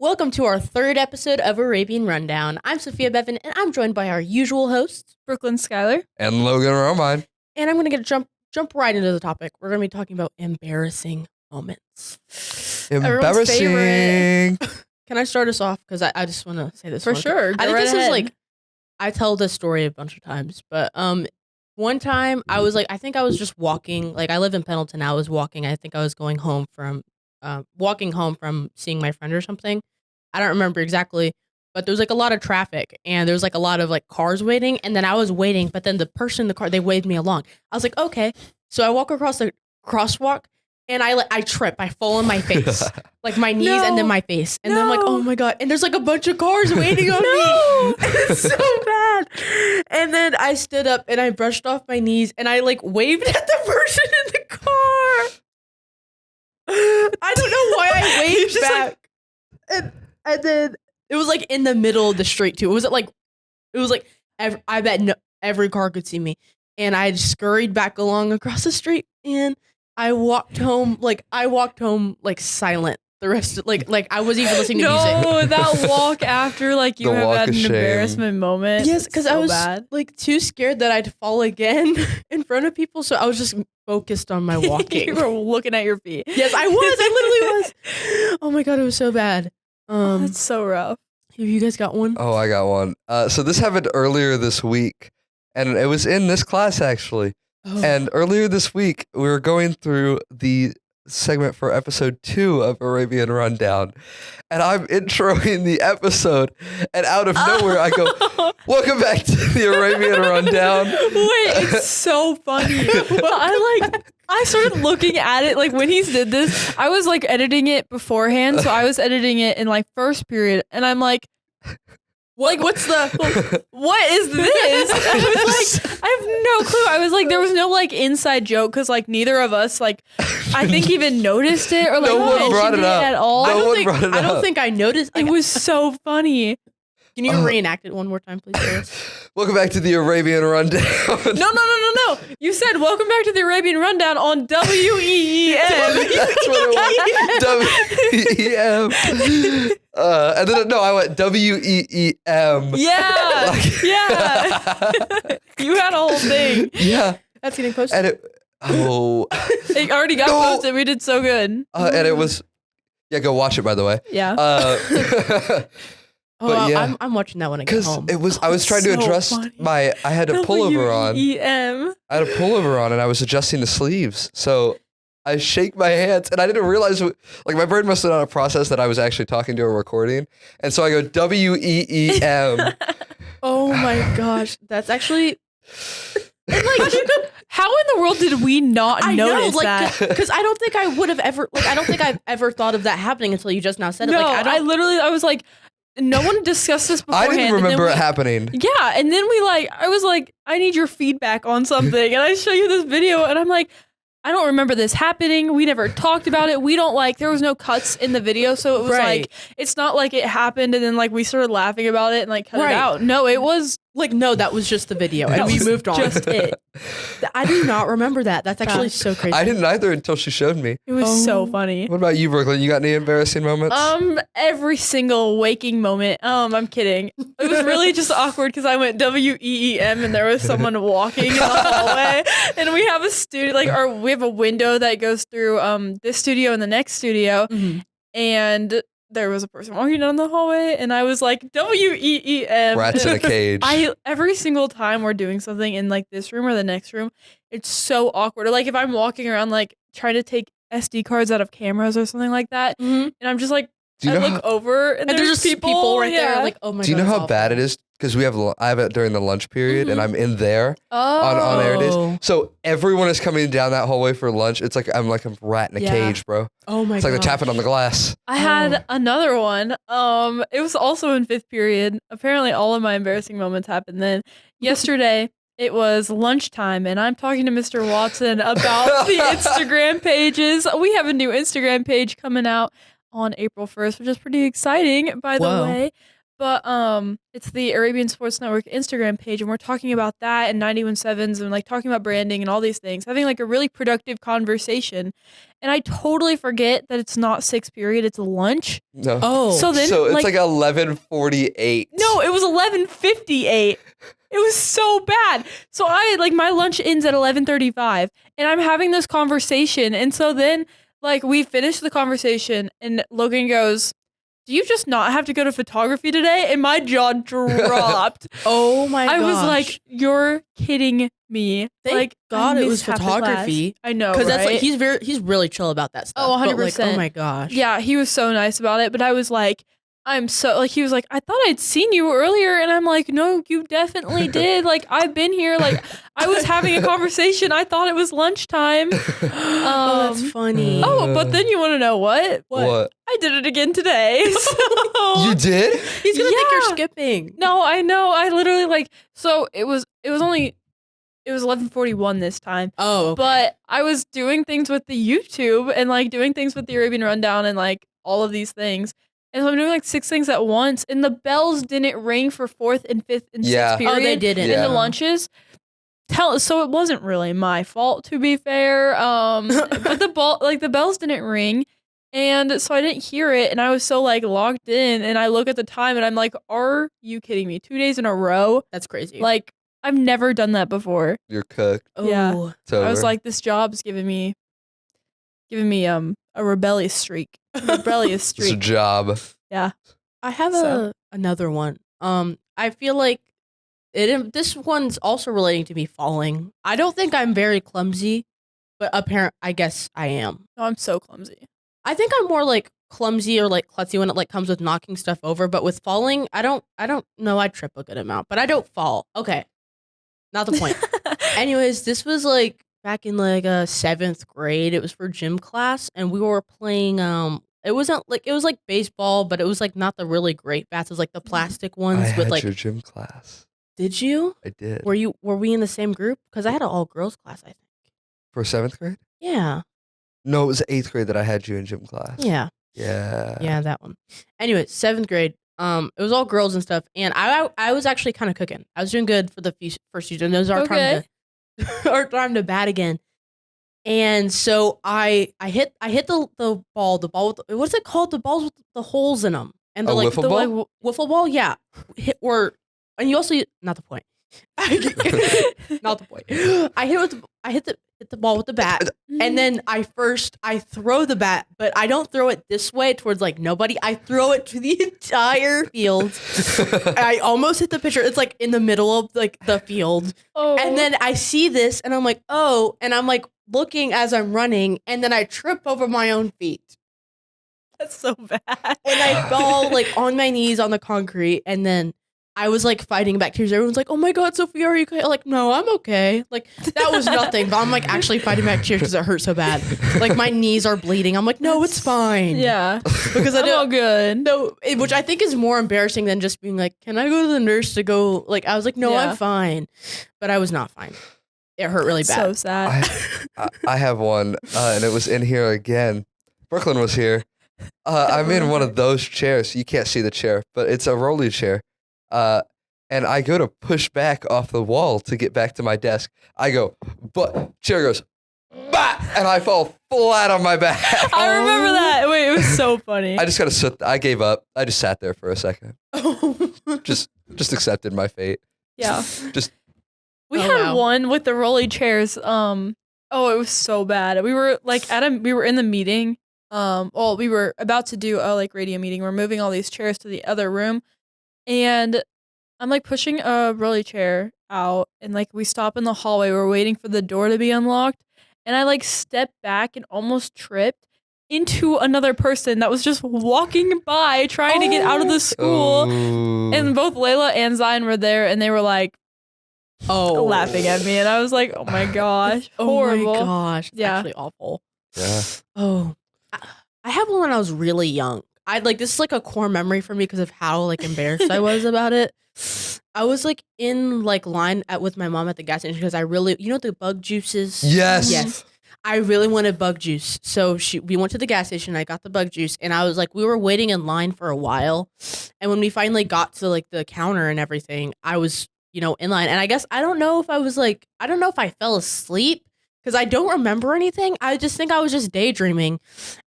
Welcome to our third episode of Arabian Rundown. I'm Sophia Bevan, and I'm joined by our usual hosts, Brooklyn Skyler, and Logan Romine. And I'm going to jump right into the topic. We're going to be talking about embarrassing moments. Embarrassing. Can I start us off? Because I just want to say this for sure. I think this is like, I tell this story a bunch of times, but one time I was like, I think I was just walking. Like I live in Pendleton. I was walking. I think I was going home from walking home from seeing my friend or something. I don't remember exactly, but there was like a lot of traffic and there was like a lot of like cars waiting. And then I was waiting, but then the person in the car, they waved me along. I was like, okay. So I walk across the crosswalk and I trip. I fall on my face, like my knees and then my face. And then I'm like, oh my God. And there's like a bunch of cars waiting on me. It's so bad. And then I stood up and I brushed off my knees and I like waved at the person in the car. I don't know why I waved back. Like, and then it was like in the middle of the street too. It was like I bet every car could see me. And I scurried back along across the street and I walked home like silent. The rest of, like I wasn't even listening to music. No, that walk after like you have had an embarrassment moment. Yes, because I was like too scared that I'd fall again in front of people. So I was just focused on my walking. You were looking at your feet. Yes, I was. I literally was. Oh my God, it was so bad. That's so rough. Have you guys got one? Oh, I got one. So this happened earlier this week, and it was in this class actually. Oh. And earlier this week, we were going through the segment for episode 2 of Arabian Rundown, and I'm introing the episode, and out of nowhere I go, welcome back to the Arabian Rundown. Wait, it's so funny. I started looking at it, like when he did this, I was like editing it beforehand, so I was editing it in like first period, and I'm like, what is this? I was like, I have no clue. I was like, there was no like inside joke because like neither of us like I think even noticed it or like no one brought it up at all. I don't think I noticed. It was so funny. Can you reenact it one more time, please, Paris? Welcome back to the Arabian Rundown. No. You said welcome back to the Arabian Rundown on WEEM. That's what it was. WEEM. And then I went WEEM. Yeah. Yeah. You had a whole thing. Yeah. That's getting posted. And it already got posted. We did so good. And it was, go watch it, by the way. Yeah. But yeah, I'm watching that one again. Because I was trying to adjust I had a pullover on. I had a pullover on and I was adjusting the sleeves. So I shake my hands and I didn't realize, like my brain must have not processed that I was actually talking to a recording. And so I go WEEM. Oh my gosh. That's actually... like, how in the world did we not notice that? Because I don't think I would have ever, I don't think I've ever thought of that happening until you just now said it. No, I was like, no one discussed this beforehand. I didn't remember it happening. Yeah, and then I was like, I need your feedback on something. And I show you this video, and I'm like, I don't remember this happening. We never talked about it. We don't there was no cuts in the video. So it was like, it's not like it happened and then like we started laughing about it and like cut it out. No, it was no, that was just the video and we moved on. Just it. I do not remember that. That's actually so crazy. I didn't either until she showed me. It was so funny. What about you, Brooklyn? You got any embarrassing moments? Every single waking moment. I'm kidding. It was really just awkward because I went WEEM and there was someone walking in the hallway and we have a studio, we have a window that goes through this studio and the next studio, and there was a person walking down the hallway and I was like, WEEM. Rats in a cage. Every single time we're doing something in like this room or the next room, it's so awkward. Or like if I'm walking around like trying to take SD cards out of cameras or something like that, and I'm just like, I look over and there's just people right there like, oh my God. Do you know how bad it is? Because I have it during the lunch period and I'm in there on air days. So everyone is coming down that hallway for lunch. It's like I'm like a rat in a cage, bro. Oh my God. It's like they're tapping on the glass. I had another one. It was also in 5th period. Apparently all of my embarrassing moments happened then. Yesterday, it was lunchtime and I'm talking to Mr. Watson about the Instagram pages. We have a new Instagram page coming out on April 1st, which is pretty exciting, by the way. But it's the Arabian Sports Network Instagram page, and we're talking about that and 91 Sevens and like talking about branding and all these things, having like a really productive conversation. And I totally forget that it's not sixth period, it's lunch. No. Oh, So then So it's like 11:48. no, it was 11:58. It was so bad. So I like my lunch ends at 11:35 and I'm having this conversation. And so then like we finish the conversation and Logan goes, "Do you just not have to go to photography today?" And my jaw dropped. oh my gosh. I was like, "You're kidding me." Thank like God I it was missed half the class. photography. I know, Because that's like right? he's really chill about that stuff. Oh, but, like, 100%. oh my gosh. Yeah, he was so nice about it, but I was like, I'm so like he was like, "I thought I'd seen you earlier," and I'm like, "No, you definitely did. Like I've been here. Like I was having a conversation. I thought it was lunchtime." Oh, that's funny. Oh, but then you want to know what? What? I did it again today. So You did? He's gonna think you're Yeah. skipping. no, I know. I literally like so it was 11:41 this time. Oh, okay. But I was doing things with the YouTube and like doing things with the Arabian Rundown and like all of these things. And so I'm doing like 6 things at once, and the bells didn't ring for 4th and 5th and 6th Yeah. period. Oh, they didn't. In Yeah. the lunches. So it wasn't really my fault, to be fair. But the bells didn't ring, and so I didn't hear it, and I was so like logged in, and I look at the time, and I'm like, "Are you kidding me? 2 days in a row? That's crazy. Like I've never done that before." You're cooked. yeah. Oh. It's over. I was like, "This job's giving me a rebellious streak, rebellious it's a streak." job. Yeah. I have So. another one. I feel like this one's also relating to me falling. I don't think I'm very clumsy, but I guess I am. No, I'm so clumsy. I think I'm more like clumsy or like klutzy when it like comes with knocking stuff over, but with falling, I don't know. I trip a good amount, but I don't fall. Okay. Not the point. Anyways, this was like back in like 7th grade. It was for gym class, and we were playing it was like baseball, but it was like not the really great bats. It was like the plastic ones I with had like your gym class. Did you? I did. Were we in the same group? Because I had an all girls class, I think. For 7th grade? Yeah. No, it was 8th grade that I had you in gym class. Yeah. Yeah. Yeah, that one. Anyway, 7th grade. It was all girls and stuff, and I was actually kind of cooking. I was doing good for the first season. It was our time to our time to bat again. And so I hit the ball with what's it called? The balls with the holes in them. And the A wiffle ball? like wiffle ball, yeah. And you also not the point. Not the point. I hit the ball with the bat, and then I throw the bat, but I don't throw it this way towards like nobody. I throw it to the entire field. I almost hit the pitcher. It's like in the middle of like the field, Oh. and then I see this, and I'm like, oh, and I'm like looking as I'm running, and then I trip over my own feet, That's so bad. and I fall like on my knees on the concrete, and then I was like fighting back tears. Everyone's like, "Oh my God, Sophia, are you okay?" I'm like, no, I'm okay. Like that was nothing, but I'm like actually fighting back tears because it hurt so bad. Like my knees are bleeding. I'm like, no, it's fine. Yeah. because I I'm all don't. good. No, which I think is more embarrassing than just being like, "Can I go to the nurse to go?" Like I was like, no, Yeah. I'm fine, but I was not fine. It hurt really bad. So sad. I have one, and it was in here again. Brooklyn was here. I'm in one of those chairs. You can't see the chair, but it's a rolly chair. And I go to push back off the wall to get back to my desk. I go, but chair goes, bah! And I fall flat on my back. I remember that. Wait, it was so funny. I just gotta sit. I gave up. I just sat there for a second. Just accepted my fate. Yeah. Just We Oh, had wow. one with the rolly chairs. Oh, it was so bad. We were like we were in the meeting. Well, we were about to do a like radio meeting. We're moving all these chairs to the other room. And I'm like pushing a rolly chair out, and like we stop in the hallway. We're waiting for the door to be unlocked. And I like stepped back and almost tripped into another person that was just walking by trying to get out of the school. oh. And both Layla and Zion were there, and they were like laughing at me, and I was like, "Oh my gosh, horrible!" Oh my gosh, it's Yeah. actually awful. Yeah. Oh, I have one when I was really young. I like this is like a core memory for me because of how like embarrassed I was about it. I was like in like line with my mom at the gas station because I really, the bug juices. Yes. Yes. I really wanted bug juice. So we went to the gas station. I got the bug juice, and I was like, we were waiting in line for a while. And when we finally got to like the counter and everything, I was, in line. And I guess I don't know if I fell asleep because I don't remember anything. I just think I was just daydreaming.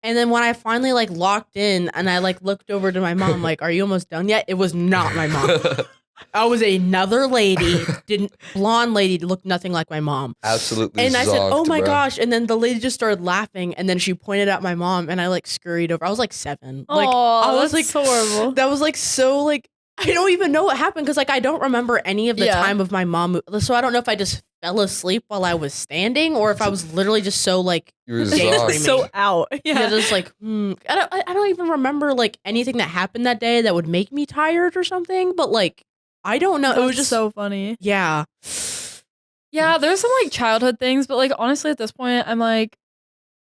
And then when I finally like locked in and I like looked over to my mom, like, are you almost done yet? It was not my mom. I was another lady, blonde lady, looked nothing like my mom. Absolutely. And I said, "Oh my bro. gosh!" And then the lady just started laughing, and then she pointed at my mom, and I like scurried over. I was like 7. Like I was like so horrible. That was like so like I don't even know what happened because like I don't remember any of the time of my mom. So I don't know if I just fell asleep while I was standing or if I was literally just so like daydreaming. So out. Yeah, just like I don't even remember like anything that happened that day that would make me tired or something. But like. I don't know. That's it was just so funny. Yeah. Yeah, there's some like childhood things, but like honestly at this point I'm like,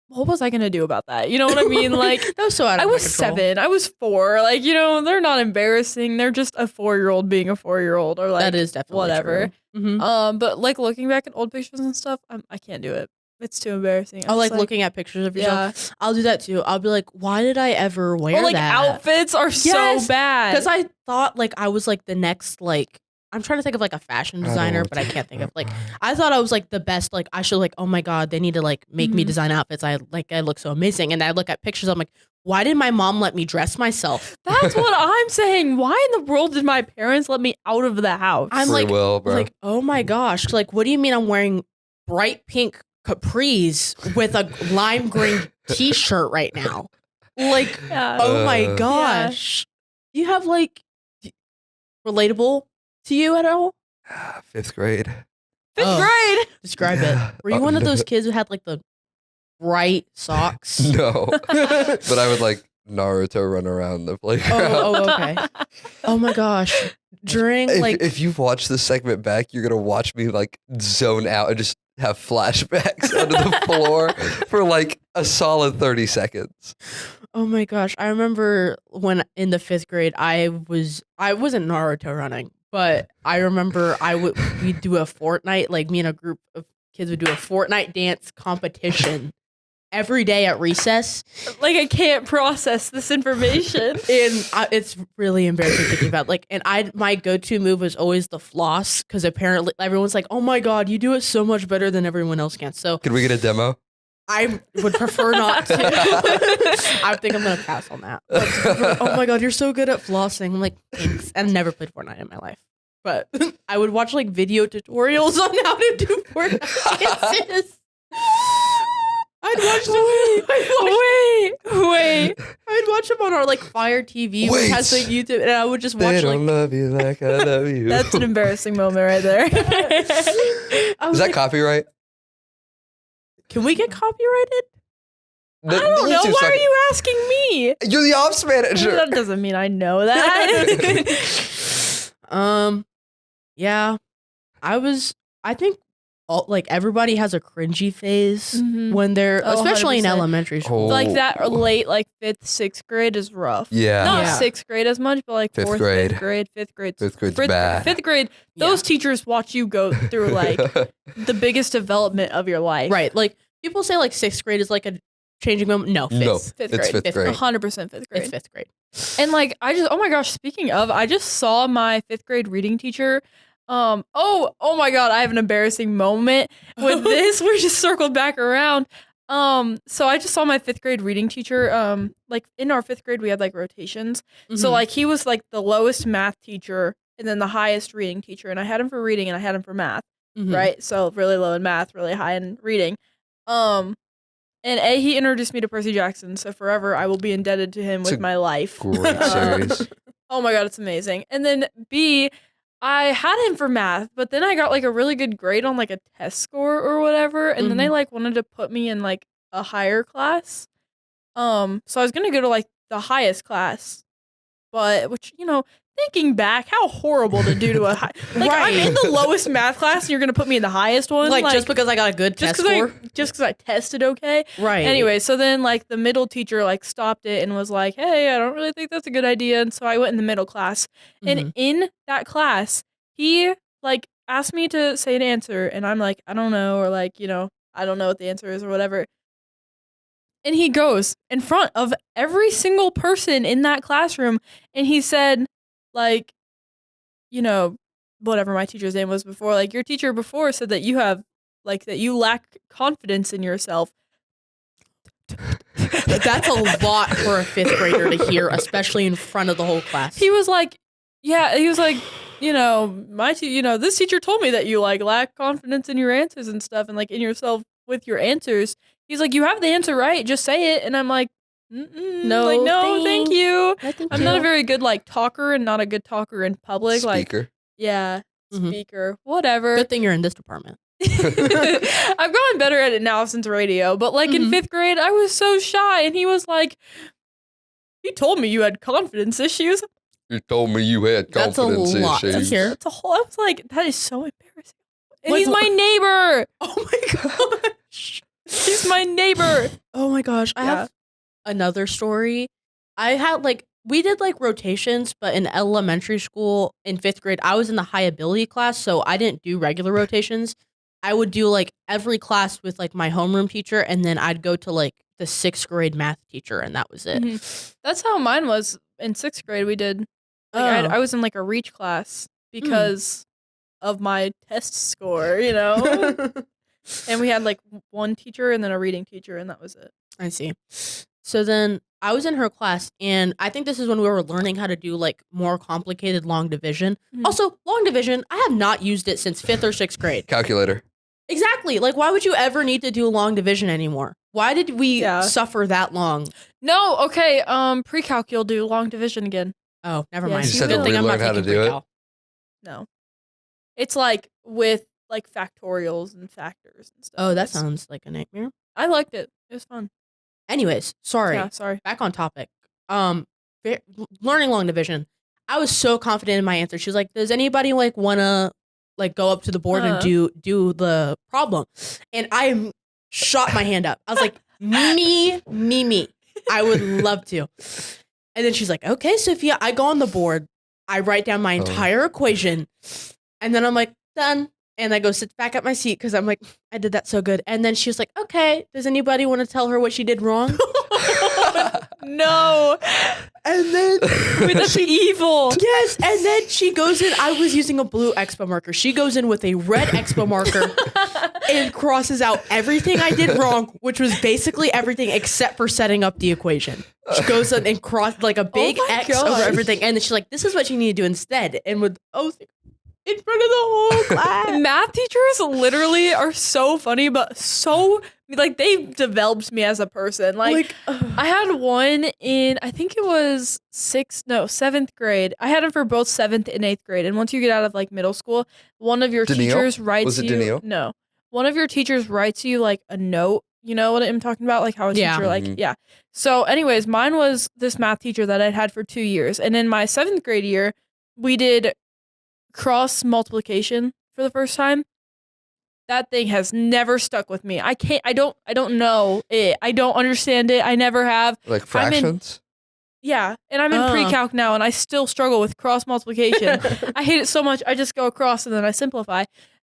what was I gonna do about that? You know what I mean? Like that was so out of I was control. 7, I was 4. Like, they're not embarrassing. They're just a 4-year-old being a 4-year-old or like that is definitely whatever. True. Mm-hmm. But like looking back at old pictures and stuff, I can't do it. It's too embarrassing. I like looking at pictures of yourself. Yeah. I'll do that too. I'll be like, why did I ever wear like that? Outfits are so bad. Because I thought like I was like the next like I'm trying to think of like a fashion designer, but I can't think of like I thought I was like the best. Like I should like, oh my God, they need to like make me design outfits. I look so amazing. And I look at pictures, I'm like, why did my mom let me dress myself? That's what I'm saying. Why in the world did my parents let me out of the house? I'm Free like, will, bro. like, oh my gosh. Like, what do you mean I'm wearing bright pink capris with a lime green t-shirt right now? Like, oh my gosh. You have like relatable to you at all? 5th grade. 5th grade? Describe it. Were you one of those kids who had like the bright socks? No. But I would like Naruto run around the playground. Oh, okay. Oh my gosh. During if you watch this segment back, you're gonna watch me like zone out and just have flashbacks under the floor for like a solid 30 seconds. Oh my gosh. I remember when in the 5th grade I wasn't Naruto running, but I remember we'd do a Fortnite, like me and a group of kids would do a Fortnite dance competition every day at recess. Like I can't process this information. And it's really embarrassing thinking about like, and my go-to move was always the floss because apparently everyone's like, oh my God, you do it so much better than everyone else can. So could we get a demo? I would prefer not to. I think I'm going to pass on that. Like, oh my God, you're so good at flossing. I'm like, thanks. I've never played Fortnite in my life. But I would watch like video tutorials on how to do Fortnite dances. I'd watch I'd watch them on our like Fire TV, which has like YouTube, and I would just watch they don't love you like I love you. That's an embarrassing moment right there. Is that copyright? Can we get copyrighted? I don't know. Why are you asking me? You're the ops manager. That doesn't mean I know that. Yeah. I think like everybody has a cringy phase when they're especially 100%. In elementary school. Like that late like 5th, 6th grade is rough. Yeah. Not 6th grade as much, but like 4th, 5th grade, 5th grade. 5th grade's bad. 5th grade, those teachers watch you go through like the biggest development of your life. Right. Like people say like 6th grade is like a changing moment. No, 5th. No, 5th grade. it's 5th grade. 100% 5th grade. It's 5th grade. And like oh my gosh, speaking of, I just saw my 5th grade reading teacher. Oh my God, I have an embarrassing moment with this. We're just circled back around. So I just saw my 5th grade reading teacher. Like in our 5th grade, we had like rotations. So like he was like the lowest math teacher and then the highest reading teacher. And I had him for reading and I had him for math. Right. So really low in math, really high in reading. And he introduced me to Percy Jackson. So forever I will be indebted to him with my life. Great series. Oh my God, it's amazing. And then B, I had him for math, but then I got like a really good grade on like a test score or whatever. And then they like wanted to put me in like a higher class. So I was going to go to like the highest class, but thinking back, how horrible to do to a high, like I'm in the lowest math class and you're going to put me in the highest one. Like just because I got a good test score? Just because I tested okay. Right. Anyway, so then like the middle teacher like stopped it and was like, hey, I don't really think that's a good idea. And so I went in the middle class. And in that class, he like asked me to say an answer and I'm like, I don't know, or like, I don't know what the answer is or whatever. And he goes in front of every single person in that classroom and he said, like, you know, whatever my teacher's name was before, like, your teacher before said that you have, like, that you lack confidence in yourself. That's a lot for a 5th grader to hear, especially in front of the whole class. He was like, you know, this teacher told me that you, like, lack confidence in your answers and stuff and, like, in yourself with your answers. He's like, you have the answer right, just say it. And I'm like, no, thank you. I'm not a very good, like, talker and not a good talker in public. Speaker. Like, yeah, speaker, whatever. Good thing you're in this department. I've gotten better at it now since radio, but like in 5th grade, I was so shy, and he was like, "He told me you had confidence issues." You told me you had confidence issues. That's a whole. I was like, that is so embarrassing. And he's my neighbor. Oh my gosh, he's my neighbor. Oh my gosh, I have another story. I had we did rotations, but in elementary school in 5th grade, I was in the high ability class, so I didn't do regular rotations. I would do every class with my homeroom teacher, and then I'd go to the 6th grade math teacher, and that was it. That's how mine was in 6th grade. We did. I was in a reach class because of my test score, you know. And we had one teacher and then a reading teacher, and that was it. I see. So then I was in her class, and I think this is when we were learning how to do more complicated long division. Also, long division, I have not used it since 5th or 6th grade. Calculator. Exactly. Why would you ever need to do long division anymore? Why did we suffer that long? No, okay. Pre-calc, you'll do long division again. Oh, never mind. You just had to relearn how to do it? No. It's with factorials and factors and stuff. Oh, that sounds like a nightmare. I liked it. It was fun. Anyways, sorry. Yeah, sorry. Back on topic. Learning long division. I was so confident in my answer. She was like, "Does anybody wanna go up to the board and do the problem?" And I shot my hand up. I was like, me. I would love to. And then she's like, "Okay, Sophia." I go on the board. I write down my entire equation, and then I'm like, done. And I go sit back at my seat because I'm like, I did that so good. And then she was like, "Okay, does anybody want to tell her what she did wrong?" No. And then wait, that's evil. Yes. And then she goes in. I was using a blue expo marker. She goes in with a red expo marker and crosses out everything I did wrong, which was basically everything except for setting up the equation. She goes in and crossed a big X over everything. And then she's like, "This is what you need to do instead." And in front of the whole class. Math teachers literally are so funny, but so they've developed me as a person. I had one in, I think it was 7th grade. I had it for both 7th and 8th grade. And once you get out of middle school, one of your teachers writes you. No, one of your teachers writes you a note. You know what I'm talking about? How a teacher yeah. So, anyways, mine was this math teacher that I'd had for 2 years, and in my 7th grade year, we did cross multiplication for the first time. That thing has never stuck with me. I don't know it. I don't understand it. I never have. Fractions? Yeah. And I'm in pre-calc now, and I still struggle with cross multiplication. I hate it so much. I just go across and then I simplify.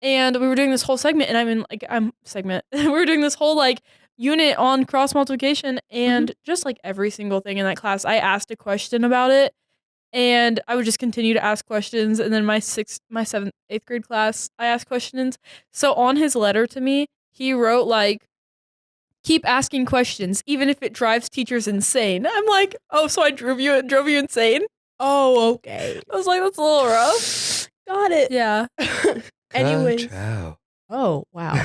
And we were doing this whole segment, and we were doing this whole unit on cross multiplication, and just every single thing in that class, I asked a question about it. And I would just continue to ask questions. And then my 7th, 8th grade class, I asked questions. So on his letter to me, he wrote keep asking questions, even if it drives teachers insane. I'm like, oh, so I drove you insane? Oh, okay. I was like, that's a little rough. Got it. Yeah. Anyways. Oh, wow.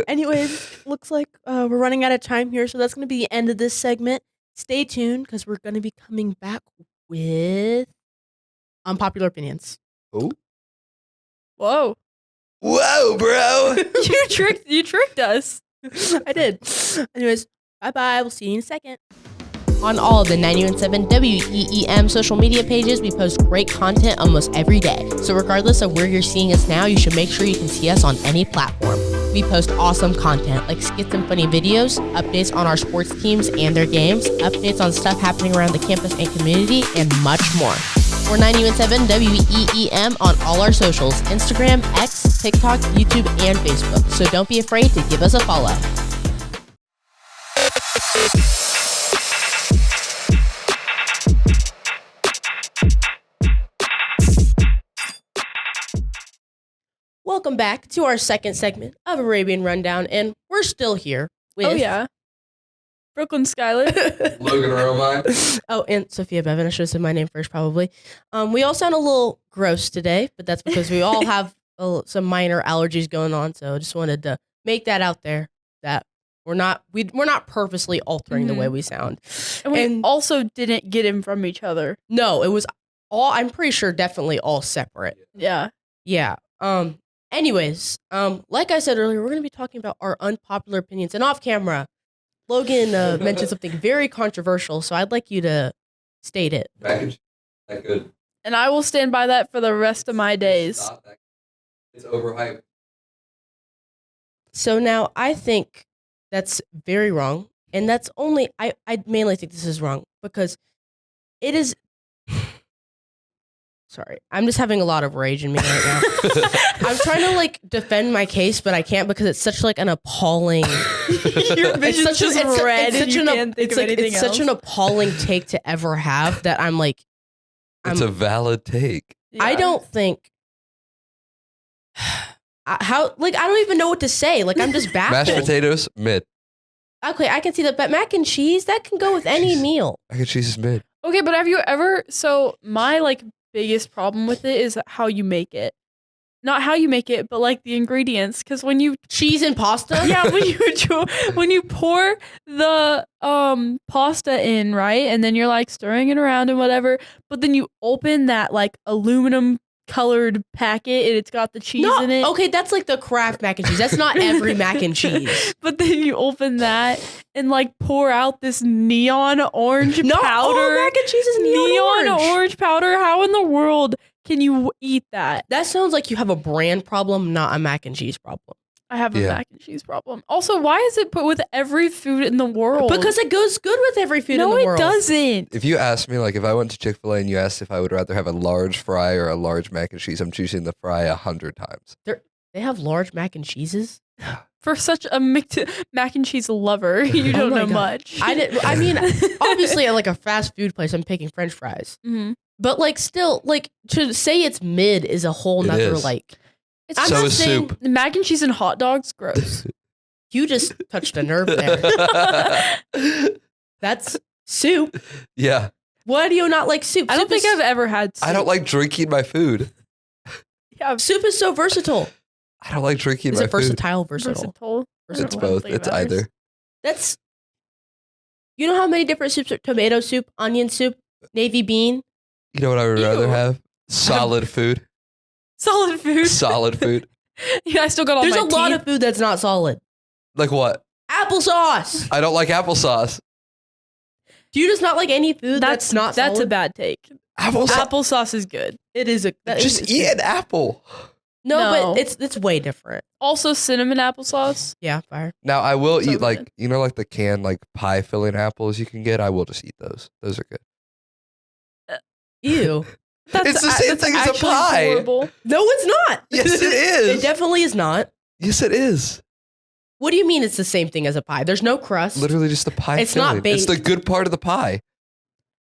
Anyways, looks like we're running out of time here. So that's going to be the end of this segment. Stay tuned because we're going to be coming back with unpopular opinions. Oh. Whoa, bro. you tricked us. I did. Anyways, bye. We'll see you in a second. On all of the 91.7 WEEM social media pages, we post great content almost every day. So regardless of where you're seeing us now, you should make sure you can see us on any platform. We post awesome content like skits and funny videos, updates on our sports teams and their games, updates on stuff happening around the campus and community, and much more. We're 91.7 WEEM on all our socials, Instagram, X, TikTok, YouTube, and Facebook, so don't be afraid to give us a follow. Welcome back to our second segment of Arabian Rundown, and we're still here with... Oh, yeah. Brooklyn Skylar. Logan Romine. Oh, and Sophia Bevan. I should have said my name first, probably. We all sound a little gross today, but that's because we all have some minor allergies going on, so I just wanted to make that out there that we're not purposely altering the way we sound. And we also didn't get him from each other. No, it was all, I'm pretty sure, definitely all separate. Yeah. Yeah. Anyways, like I said earlier, we're going to be talking about our unpopular opinions. And off camera, Logan mentioned something very controversial, so I'd like you to state it. That good. And I will stand by that for the rest of my days. Stop that. It's overhyped. So now I think that's very wrong. And that's only, I mainly think this is wrong because it is... Sorry, I'm just having a lot of rage in me right now. I'm trying to like defend my case, but I can't because it's such like an appalling. Your vision's just red and you can't think of anything else. It's such an appalling take to ever have that I'm like. It's a valid take. Yeah. I don't think. I don't even know what to say. Like I'm just baffled. Mashed potatoes, mid. Okay, I can see that, but mac and cheese that can go with any meal. Mac and cheese is mid. Okay, but have you ever? So my like biggest problem with it is how you make it. Not how you make it, but like the ingredients. Because when you cheese and pasta, yeah, when you pour the pasta in, right, and then you're like stirring it around and whatever, but then you open that like aluminum colored packet and it's got the cheese in it. Okay, that's like the Kraft mac and cheese. That's not every mac and cheese. But then you open that and like pour out this neon orange powder. All mac and cheese is neon orange powder. How in the world can you eat that? That sounds like you have a brand problem, not a mac and cheese problem. I have a mac and cheese problem. Also, why is it put with every food in the world? Because it goes good with every food in the world. No, it doesn't. If you asked me, like, if I went to Chick-fil-A and you asked if I would rather have a large fry or a large mac and cheese, I'm choosing the fry 100 times. They have large mac and cheeses? For such a mac and cheese lover, you don't know much. I mean, obviously, at like a fast food place, I'm picking French fries. Mm-hmm. But like, still, like to say it's mid is a whole nother like. I'm so not is saying soup. Mac and cheese and hot dogs, gross. You just touched a nerve there. That's soup. Yeah. Why do you not like soup? I don't think I've ever had soup. I don't like drinking my food. Yeah, soup is so versatile. I don't like drinking my food. Is it versatile? Versatile. It's both. It's either. That's. You know how many different soups are? Tomato soup, onion soup, navy bean. You know what I would rather have? Solid food. Solid food. Solid food. Yeah, I still got all There's my a lot teeth. of food that's not solid. Like what? Applesauce. I don't like applesauce. Do you just not like any food that's not solid? That's a bad take. Applesauce is good. It is a... Just eat an apple. No, but it's way different. Also, cinnamon applesauce. Yeah, fire. Now, I will So eat like, good. you know, like the canned like pie filling apples you can get? I will just eat those. Those are good. Ew. It's the same thing as a pie. Horrible. No, it's not. Yes, it is. It definitely is not. Yes, it is. What do you mean it's the same thing as a pie? There's no crust. Literally just the pie It's filling. not It's the baked. good part of the pie.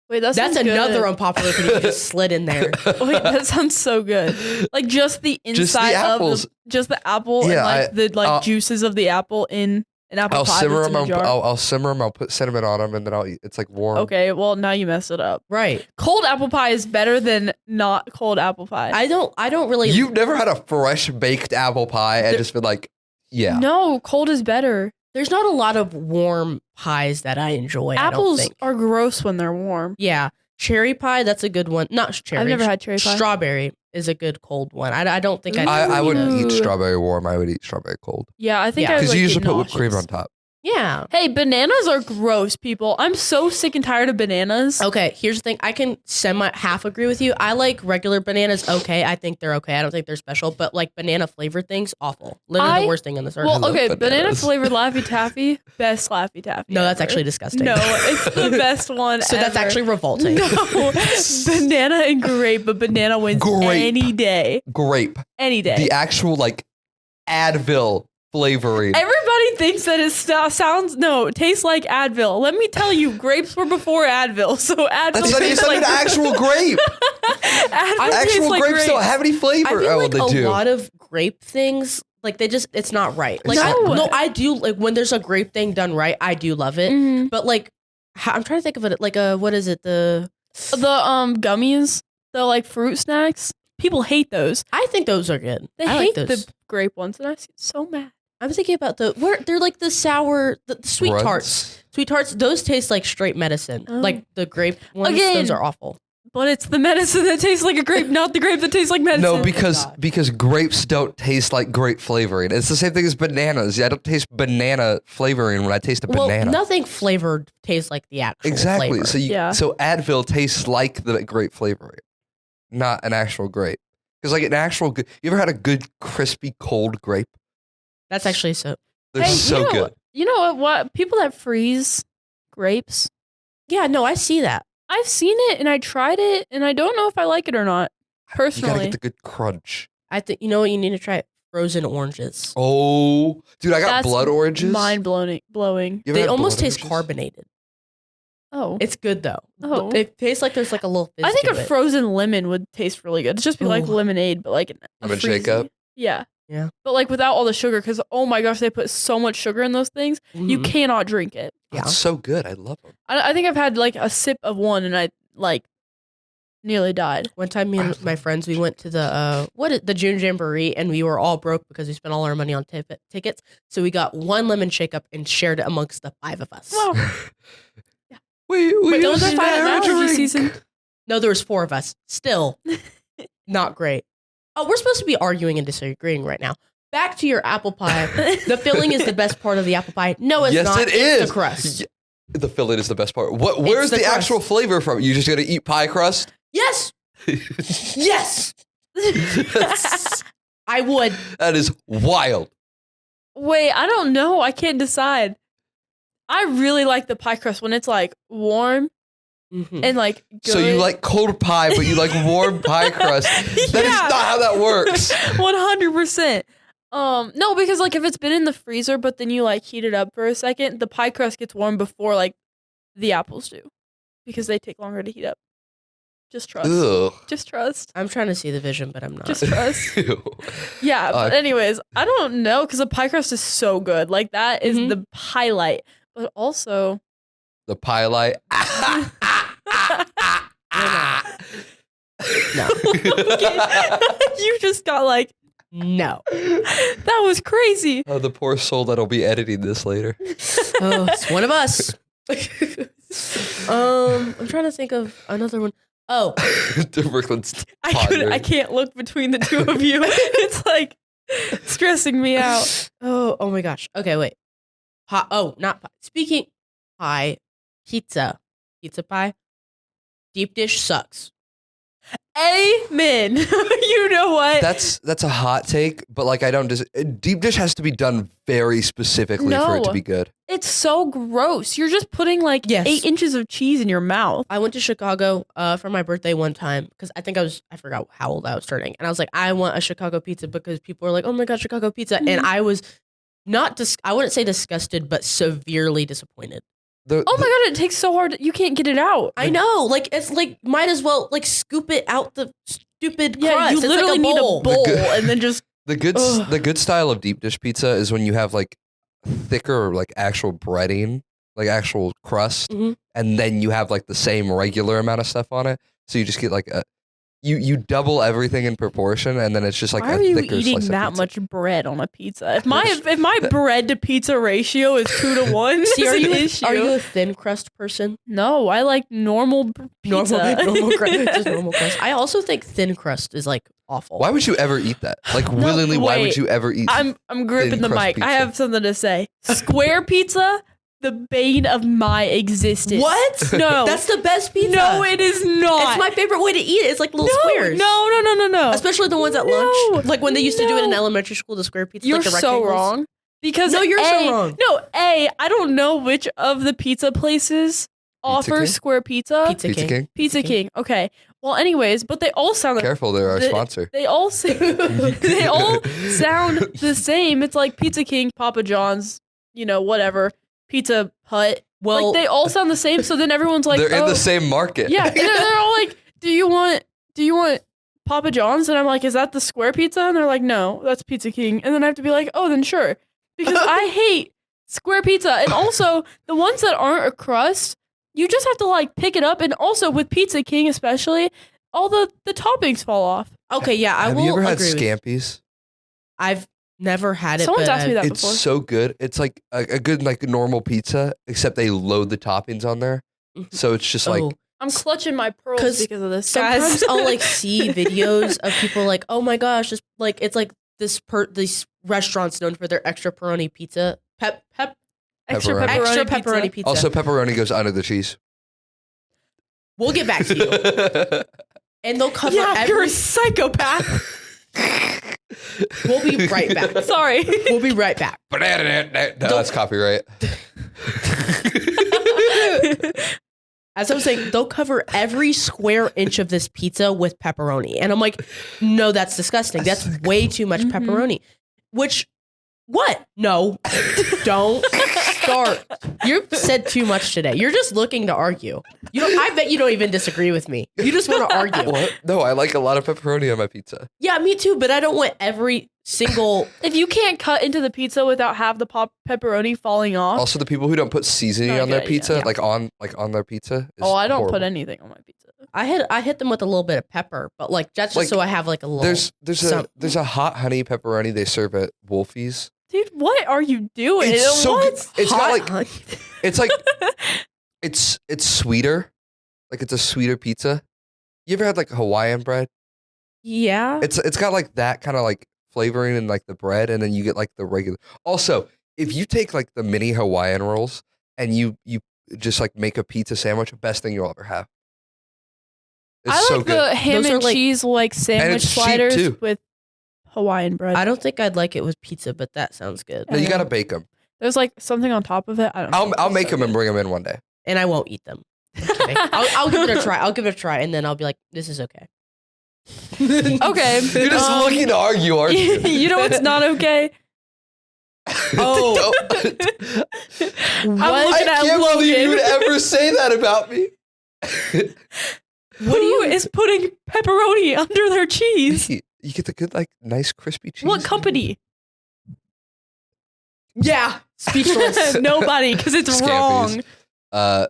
Wait, that's another unpopular thing you just slid in there. Wait, that sounds so good. Like just the inside apples. of just the apple Yeah, and like the juices of the apple in an apple I'll pie. simmer that's in them. a jar. I'll simmer them. I'll put cinnamon on them, and then I'll eat. It's like warm. Okay, well now you messed it up. Right. Cold apple pie is better than not cold apple pie. I don't really... You've never had a fresh baked apple pie and just been like, yeah. No, cold is better. There's not a lot of warm pies that I enjoy. Apples I don't think. are gross when they're warm. Yeah. Cherry pie, that's a good one. Not cherry. I've never had cherry pie. Strawberry is a good cold one. I don't think I wouldn't eat Ooh. strawberry warm. I would eat strawberry cold. Yeah, I think Yeah. I would Because like you usually get put whipped cream nauseous. on top. Yeah. Hey, bananas are gross, people. I'm so sick and tired of bananas. Okay, here's the thing. I can half agree with you. I like regular bananas. Okay, I think they're okay. I don't think they're special, but like banana flavored things, awful. Literally the worst thing on this earth. Well, love okay, banana bananas. flavored Laffy Taffy, best Laffy Taffy. No, that's ever. actually disgusting. No, it's the best one. So that's ever. actually revolting. No, banana and grape, but banana wins Grape. any day. Grape. Any day. The actual like Advil flavoring. Everybody thinks that it tastes like Advil. Let me tell you, grapes were before Advil, so Advil That's not tastes even like an actual grape. Advil tastes Actual like grapes don't have any flavor. I feel like they a do. lot of grape things, like it's not right. Like No. I do like when there's a grape thing done right, I do love it. Mhm. But like, I'm trying to think of it like what is it? The gummies, the like fruit snacks. People hate those. I think those are good. They I hate like those. the grape ones, and I'm so mad. I'm thinking about they're like the sour, the sweet Runs. tarts. Sweet tarts, those taste like straight medicine. Oh. Like the grape ones, Again. those are awful. But it's the medicine that tastes like a grape, not the grape that tastes like medicine. No, because God. because grapes don't taste like grape flavoring. It's the same thing as bananas. I don't taste banana flavoring when I taste a banana. Nothing flavored tastes like the actual Exactly. flavor. So Advil tastes like the grape flavoring, not an actual grape. Because like an actual, you ever had a good crispy cold grape? That's actually so. They're so good. You know what? People that freeze grapes, Yeah, no, I see that. I've seen it and I tried it, and I don't know if I like it or not. You gotta Personally, get the good crunch. I think you know what you need to try: frozen oranges. Oh, dude, I got That's blood oranges. mind blowing. You ever They had almost blood taste oranges? carbonated. Oh, It's good though. Oh. It tastes like there's like a little. Fizz I think to a it. frozen lemon would taste really good. It'd just be like Ooh. lemonade, but like a Lemon freezy. shake-up? Yeah. Yeah. But like without all the sugar, because oh my gosh, they put so much sugar in those things. You Mhm. cannot drink it. Yeah. It's so good. I love them. I think I've had like a sip of one, and I like nearly died. One time, me and my friends, we went to the June Jamboree, and we were all broke because we spent all our money on tickets. So we got one lemon shake up and shared it amongst the 5 of us. Well, We don't used they to find share a allergy drink. season? No, there was 4 of us. Still, not great. Oh, we're supposed to be arguing and disagreeing right now. Back to your apple pie. The filling is the best part of the apple pie. No, it's Yes, not. it It's is. the crust. Yeah, the filling is the best part. Where's the the, crust. actual flavor from? You just gonna eat pie crust? Yes. Yes. I would. That is wild. Wait, I don't know. I can't decide. I really like the pie crust when it's like warm Mhm. and like good. So you like cold pie, but you like warm pie crust. That is Yeah. not how that works. 100%. No, because like if it's been in the freezer, but then you like heat it up for a second, the pie crust gets warm before like the apples do, because they take longer to heat up. Just trust. Ugh. Just trust. I'm trying to see the vision, but I'm not. Just trust. Ew. Yeah, but anyways, I don't know because the pie crust is so good. Like that is Mhm. the highlight, but also The pie light. No. you just got like No. that was crazy. Oh, the poor soul that'll be editing this later. Oh, it's one of us. I'm trying to think of another one. Oh, Brooklyn's I can't look between the two of you. It's like stressing me out. oh my gosh. Okay, wait. Not pie. Speaking pie, pizza pie. Deep dish sucks. Amen. You know what? That's a hot take, but like I don't deep dish has to be done very specifically for it to No. be good. It's so gross. You're just putting like Yes. 8 inches of cheese in your mouth. I went to Chicago for my birthday one time because I forgot how old I was turning, and I was like, I want a Chicago pizza because people were like, oh my god, Chicago pizza, and I was not I wouldn't say disgusted, but severely disappointed. Oh my god, it takes so hard. You can't get it out. I know, like it's like might as well like scoop it out the stupid Yeah, crust. you It's literally like a need a bowl. bowl The good- and then just Ugh. the good style of deep dish pizza is when you have like thicker like actual breading, like actual crust, Mhm. and then you have like the same regular amount of stuff on it. So you just get like a you double everything in proportion, and then it's just like why a are you thicker eating slice of that pizza. much bread on a pizza? If my bread to pizza ratio is 2 to 1, See, are it's an you issue. are you a thin crust person? No, I like normal pizza. Normal crust, just normal crust. I also think thin crust is like awful. Why would you ever eat that? Like willingly, why would wait. you ever eat? I'm gripping thin the crust mic. I pizza? have something to say. Square pizza, the bane of my existence. What? No. That's the best pizza. No, it is not. It's my favorite way to eat it. It's like little no, squares. No. Especially the ones at No. lunch. Like when they used to do it in No. elementary school, the square pizza. You're like the so rectangles. wrong. Because No, you're so wrong. No, I don't know which of the pizza places offer King? square pizza? Pizza King. Pizza King. Okay. Well, anyways, but they all sound like Careful, they're our sponsor. they all sound the same. It's like Pizza King, Papa John's, whatever, Pizza Hut. Well, Like they all sound the same. So then everyone's like, They're in the same market. yeah. And they're all like, do you want Papa John's? And I'm like, is that the square pizza? And they're like, no, that's Pizza King. And then I have to be like, oh, then sure, because I hate square pizza. And also the ones that aren't a crust, you just have to like pick it up. And also with Pizza King, especially, all the toppings fall off. okay, yeah, I Have will you ever had agree with you. Scampi's? I've never had it. Someone's but asked me that It's before. so good. It's like a good like normal pizza, except they load the toppings on there. Mhm. So it's just like Oh, I'm clutching my pearls 'Cause because of this, sometimes guys. I'll like see videos of people like, oh my gosh, it's like these restaurants known for their extra pepperoni pizza. extra Pepperoni. pepperoni, Extra pepperoni pizza. also pepperoni goes under the cheese. We'll get back to you. And they'll cover Yeah, you're a every. psychopath. We'll be right back. Sorry. We'll be right back. No, that's copyright. As I was saying, they'll cover every square inch of this pizza with pepperoni. And I'm like, no, that's disgusting. That's way too much pepperoni. Which, what? No, don't start. You've said too much today. You're just looking to argue. I bet you don't even disagree with me. You just want to argue. What? No, I like a lot of pepperoni on my pizza. Yeah, me too, but I don't want every single. If you can't cut into the pizza without half the pepperoni falling off. Also, the people who don't put seasoning Not a on their good idea. pizza, Yeah. on their pizza. Is Oh, I don't horrible. put anything on my pizza. I hit them with a little bit of pepper, but like that's just Like, so I have like a little. There's a hot honey pepperoni they serve at Wolfie's. Dude, what are you doing? It's so good. What? It's got hot like honey. it's like it's sweeter, like it's a sweeter pizza. You ever had like Hawaiian bread? Yeah. It's got like that kind of like flavoring in like the bread, and then you get like the regular. Also, if you take like the mini Hawaiian rolls and you just like make a pizza sandwich, best thing you'll ever have. It's I so like good. the ham Those are and like- cheese like sandwich it's cheap, sliders too. with Hawaiian bread. I don't think I'd like it with pizza, but that sounds good. No, you gotta bake them. There's like something on top of it. I don't know. I'll It's make so them and good. bring them in one day. And I won't eat them. I'm kidding. I'll give it a try. I'll give it a try, and then I'll be like, "This is okay." Okay. You're just looking to argue, aren't you? You know what's not okay? Oh. I'm I looking at can't believe you Logan. would ever say that about me. Who is putting pepperoni under their cheese? You get the good, like, nice crispy cheese. What company? Yeah, speechless. Nobody, because it's Scampies. wrong.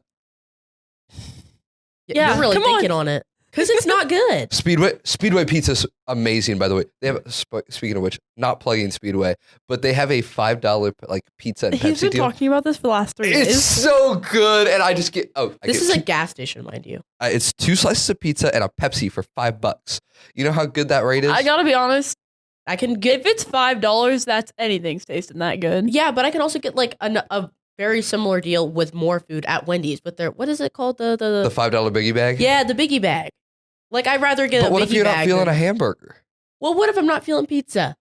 Yeah, You're really come on. thinking on it because it's not good. Speedway Pizza's amazing, by the way. They have, speaking of which, not plugging Speedway, but they have a $5 like pizza and He's Pepsi been deal. talking about this for the last 3 It's days. so good, and I just get This is a gas station, mind you. it's 2 slices of pizza and a Pepsi for $5. You know how good that rate is? I gotta be honest. I can get If it's $5, that's anything's tasting that good. yeah, but I can also get like a very similar deal with more food at Wendy's with their what is it called the $5 biggie bag. yeah the biggie bag. Like I'd rather get but a what biggie if you're not bag feeling than- a hamburger? Well, what if I'm not feeling pizza?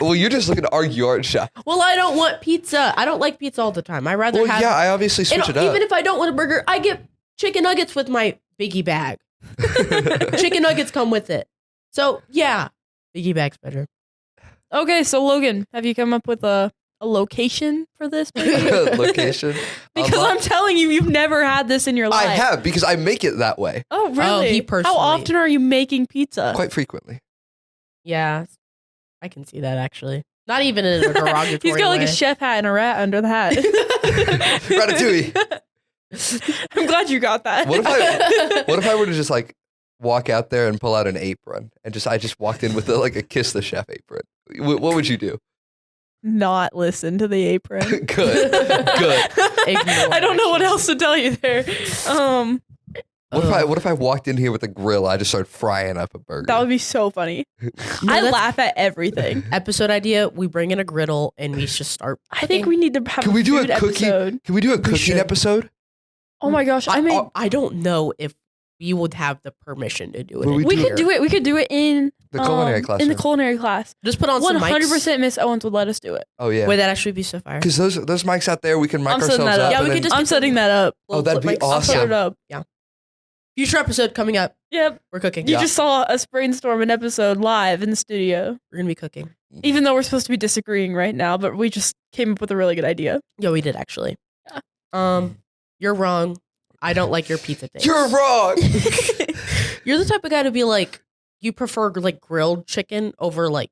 Well, you're just looking to argue, aren't you? Well, I don't want pizza. I don't like pizza all the time. I rather Well, have yeah, I obviously and switch it up. even if I don't want a burger, I get chicken nuggets with my biggie bag. Chicken nuggets come with it. So yeah, biggie bag's better. Okay, so Logan, have you come up with a location for this? maybe? Location. Because I'm telling you, you've never had this in your life. I have because I make it that way Oh, really? he personally- How often are you making pizza? quite frequently. Yeah, I can see that actually. Not even in a derogatory He's got like way. a chef hat and a rat under the hat. Ratatouille. I'm glad you got that. What if I were to just like walk out there and pull out an apron and I just walked in with like a kiss the chef apron? What would you do? Not listen to the apron. Good. Good. Ignore, I don't know what actually. else to tell you there. What if I walked in here with a grill? I just started frying up a burger. That would be so funny. No, I that's- laugh at everything. Episode idea: we bring in a griddle and we just start. I think we need to have Can we do a food cookie? episode. Can we do a cooking should. episode? Oh my gosh, I made I don't know if we would have the permission to do it. But we We do could do it. We could do it in The culinary class. in the culinary class. Just put on some mics. 100% Miss Owens would let us do it. Oh yeah. Would that actually be so fire? Because those mics out there, we can mic I'm setting ourselves that up. up. Yeah, and we then- could just I'm setting that up. Oh, that'd be Flip mics. I'll set awesome. it up. Future episode coming up. Yep. We're cooking. You Yeah. just saw us brainstorm an episode live in the studio. We're gonna be cooking. Even though we're supposed to be disagreeing right now, but we just came up with a really good idea. Yeah, we did actually. Yeah. You're wrong. I don't like your pizza taste. You're wrong. You're the type of guy to be like, you prefer like grilled chicken over like.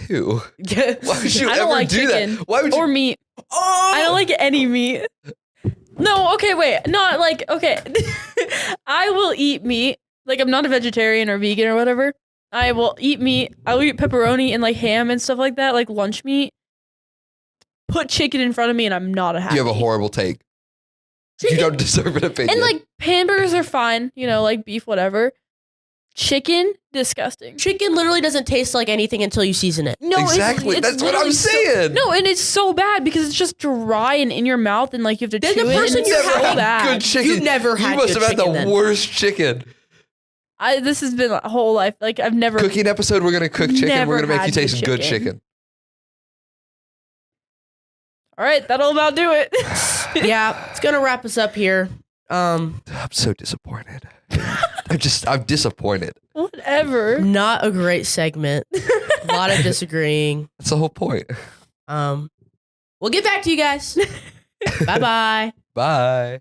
Ew. Why would you I don't ever like do chicken that? Why would you? Or meat. Oh! I don't like any meat. No, okay, wait. Not like, okay. I will eat meat. Like, I'm not a vegetarian or vegan or whatever. I will eat meat. I will eat pepperoni and like ham and stuff like that, like lunch meat. Put chicken in front of me and I'm not a happy. You have a horrible take. You don't deserve an opinion. And like hamburgers are fine, you know, like beef, whatever. Chicken, disgusting. Chicken literally doesn't taste like anything until you season it. No, exactly. That's what I'm literally saying. No, and it's so bad because it's just dry and in your mouth, and like you have to Then chew the it. And person it's you're so having bad. good chicken. You've never had You must good have had the chicken then. worst chicken. This has been a whole life. Like I've never. Cooking episode. We're gonna cook chicken. Never We're gonna make you had taste good good chicken. chicken. All right, that'll about do it. Yeah, it's gonna wrap us up here. I'm so disappointed. I'm disappointed. Whatever. Not a great segment. A lot of disagreeing. That's the whole point. We'll get back to you guys. Bye bye. Bye.